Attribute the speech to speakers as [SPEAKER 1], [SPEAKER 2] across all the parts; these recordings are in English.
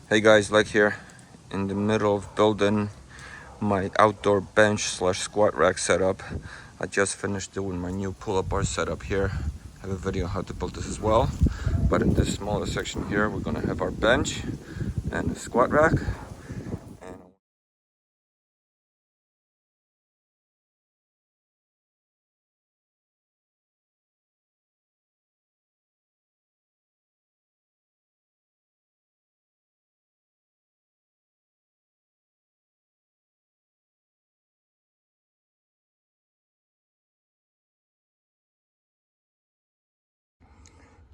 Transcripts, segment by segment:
[SPEAKER 1] Hey guys, LechK here, in the middle of building my outdoor bench slash squat rack setup. I just finished doing my new pull-up bar setup here. I have a video on how to build this as well. But in this smaller section here, we're gonna have our bench and a squat rack.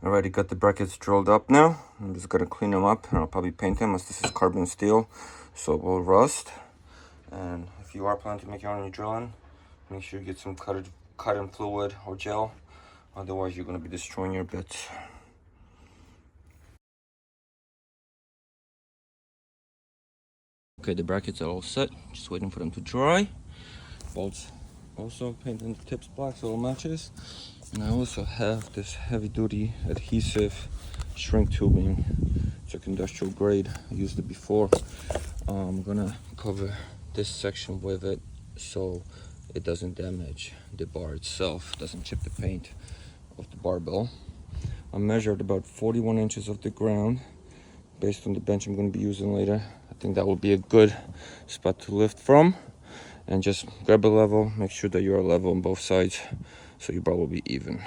[SPEAKER 1] Alrighty, got the brackets drilled up now. I'm just gonna clean them up and I'll probably paint them, as this is carbon steel, so it will rust. And if you are planning to make your own drilling, make sure you get some cutting fluid or gel. Otherwise, you're gonna be destroying your bits. Okay, the brackets are all set. Just waiting for them to dry. Bolts also painting the tips black so it matches. And I also have this heavy-duty adhesive shrink tubing. It's like industrial grade. I used it before. I'm gonna cover this section with it so it doesn't damage the bar itself, doesn't chip the paint of the barbell. I measured about 41 inches of the ground based on the bench I'm going to be using later. I think that will be a good spot to lift from. And just grab a level, make sure that you are level on both sides so your bar will be even.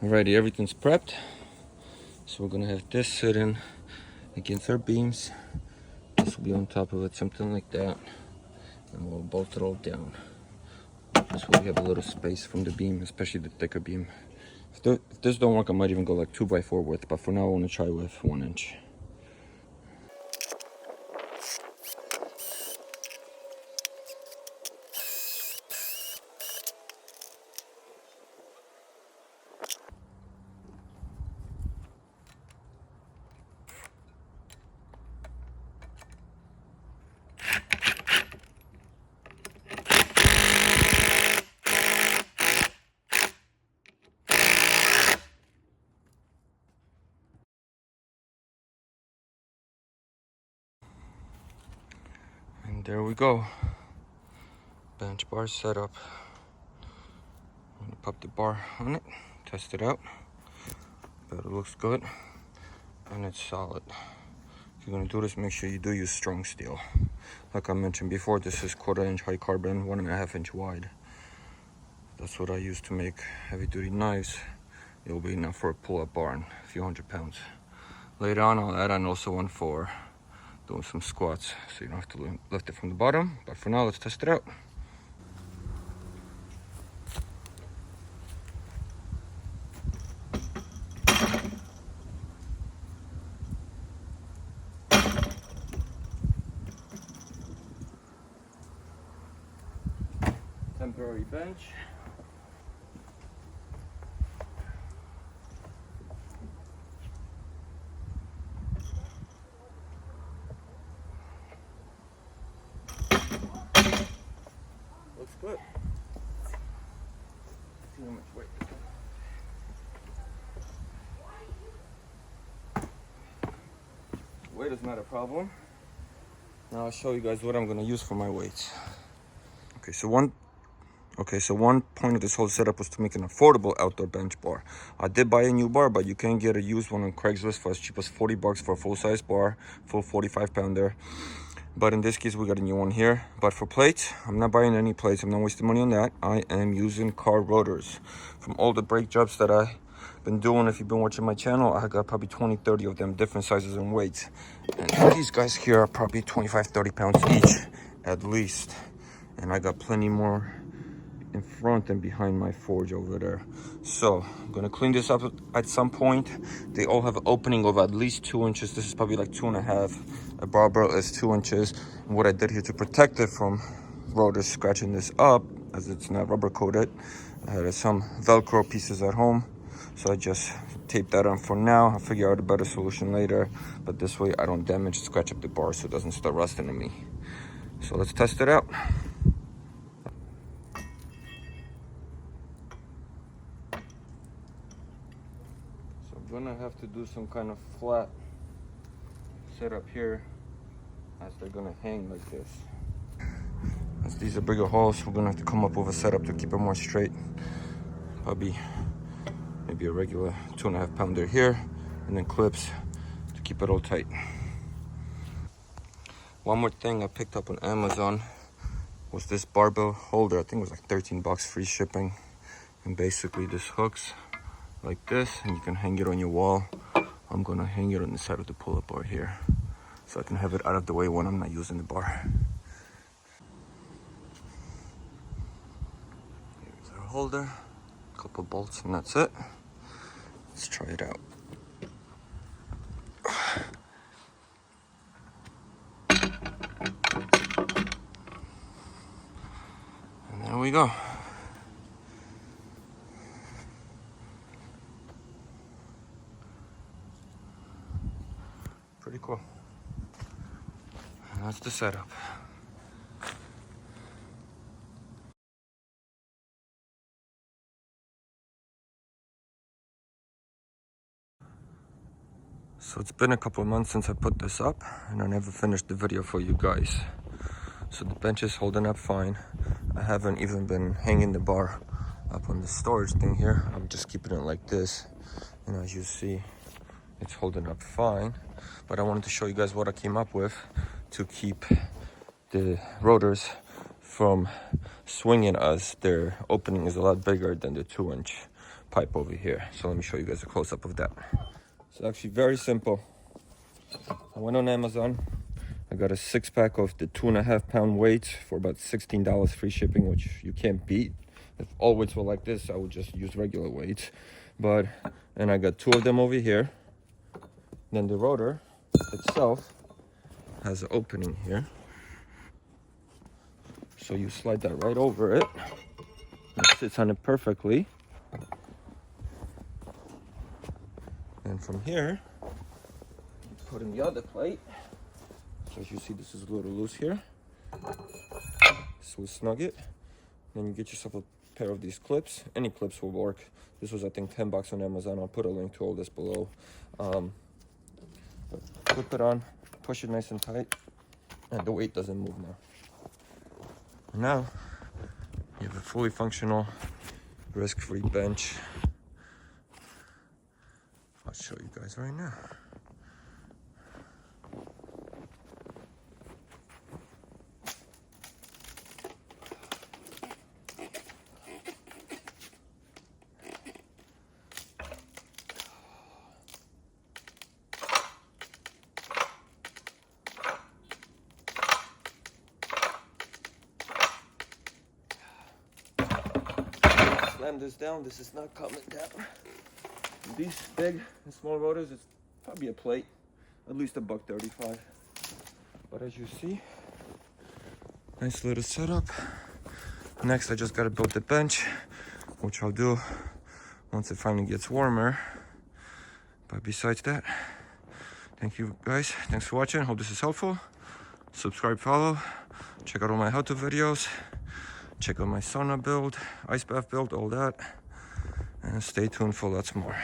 [SPEAKER 1] Alrighty, everything's prepped. So we're gonna have this sitting against our beams. This will be on top of it, something like that. And we'll bolt it all down. This way we have a little space from the beam, especially the thicker beam. If this don't work, I might even go like 2x4 width, but for now I want to try with 1 inch. And there we go. Bench bar set up. I'm gonna pop the bar on it, test it out. But it looks good and it's solid. If you're gonna do this, make sure you do use strong steel. Like I mentioned before, this is 1/4 inch high carbon, 1.5 inch wide. That's what I use to make heavy duty knives. It will be enough for a pull-up bar and a few 100 pounds. Later on, I'll add on also one for doing some squats, so you don't have to lift it from the bottom. But for now, let's test it out. Temporary bench. Looks good. See how much weight. Weight is not a problem. Now I'll show you guys what I'm gonna use for my weights. Okay, so Okay, so one point of this whole setup was to make an affordable outdoor bench bar. I did buy a new bar, but you can get a used one on Craigslist for as cheap as 40 bucks for a full-size bar, full 45 pounder. But in this case, we got a new one here. But for plates, I'm not buying any plates. I'm not wasting money on that. I am using car rotors. From all the brake jobs that I've been doing, if you've been watching my channel, I got probably 20, 30 of them, different sizes and weights. And these guys here are probably 25, 30 pounds each, at least. And I got plenty more in front and behind my forge over there. So I'm gonna clean this up at some point. They all have an opening of at least 2 inches. This is probably like 2.5. A barbell is 2 inches. And what I did here to protect it from rotors scratching this up, as it's not rubber coated, I had some Velcro pieces at home, so I just taped that on for now. I'll figure out a better solution later, but this way I don't damage, scratch up the bar so it doesn't start rusting on me. So let's test it out. I'm gonna have to do some kind of flat setup here, as they're gonna hang like this. As these are bigger holes, we're gonna have to come up with a setup to keep it more straight. Probably maybe a regular 2.5 pounder here, and then clips to keep it all tight. One more thing I picked up on Amazon was this barbell holder. I think it was like 13 bucks, free shipping. And basically this hooks like this, and you can hang it on your wall. I'm gonna hang it on the side of the pull-up bar here, so I can have it out of the way when I'm not using the bar. Here's our holder, a couple bolts, and that's it. Let's try it out. And there we go. Pretty cool. And that's the setup. So it's been a couple of months since I put this up, and I never finished the video for you guys. So the bench is holding up fine. I haven't even been hanging the bar up on the storage thing here. I'm just keeping it like this. And as you see, it's holding up fine. But I wanted to show you guys what I came up with to keep the rotors from swinging, as their opening is a lot bigger than the 2-inch pipe over here. So let me show you guys a close-up of that. It's actually very simple. I went on Amazon. I got a 6-pack of the 2.5 pound weights for about $16 free shipping, which you can't beat. If all weights were like this, I would just use regular weights. And I got 2 of them over here. Then the rotor itself has an opening here. So you slide that right over it. It sits on it perfectly. And from here, you put in the other plate. So as you see, this is a little loose here. This will snug it. Then you get yourself a pair of these clips. Any clips will work. This was, I think, 10 bucks on Amazon. I'll put a link to all this below. Clip it on, push it nice and tight, and the weight doesn't move now. Now, you have a fully functional, risk-free bench. I'll show you guys right now. Slam this down. This is not coming down. These big and small rotors, it's probably a plate, at least $1.35. But as you see, nice little setup. Next, I just gotta build the bench, which I'll do once it finally gets warmer. But besides that, thank you guys. Thanks for watching. Hope this is helpful. Subscribe, follow. Check out all my how-to videos. Check out my sauna build, ice bath build, all that. And stay tuned for lots more.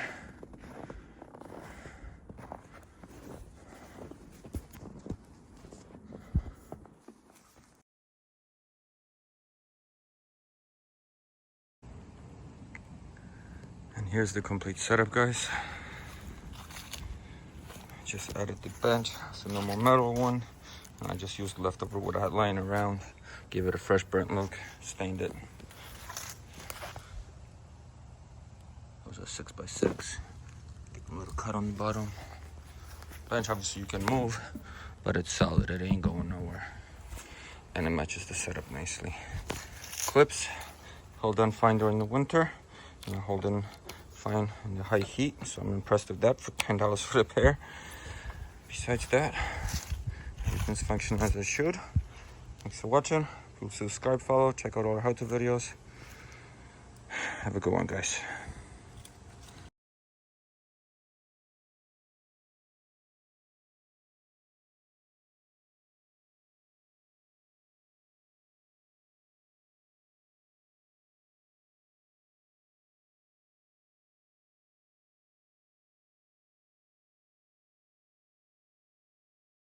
[SPEAKER 1] Here's the complete setup, guys. Just added the bench. It's a normal metal one. And I just used leftover wood I had lying around. Gave it a fresh burnt look. Stained it. It was a 6x6. A little cut on the bottom. Bench, obviously you can move, but it's solid. It ain't going nowhere. And it matches the setup nicely. Clips hold on fine during the winter, and hold in fine in the high heat. So I'm impressed with that for $10 for the pair. Besides that, everything's functioning as it should. Thanks for watching. Please subscribe, follow, check out all our how-to videos. Have a good one, guys.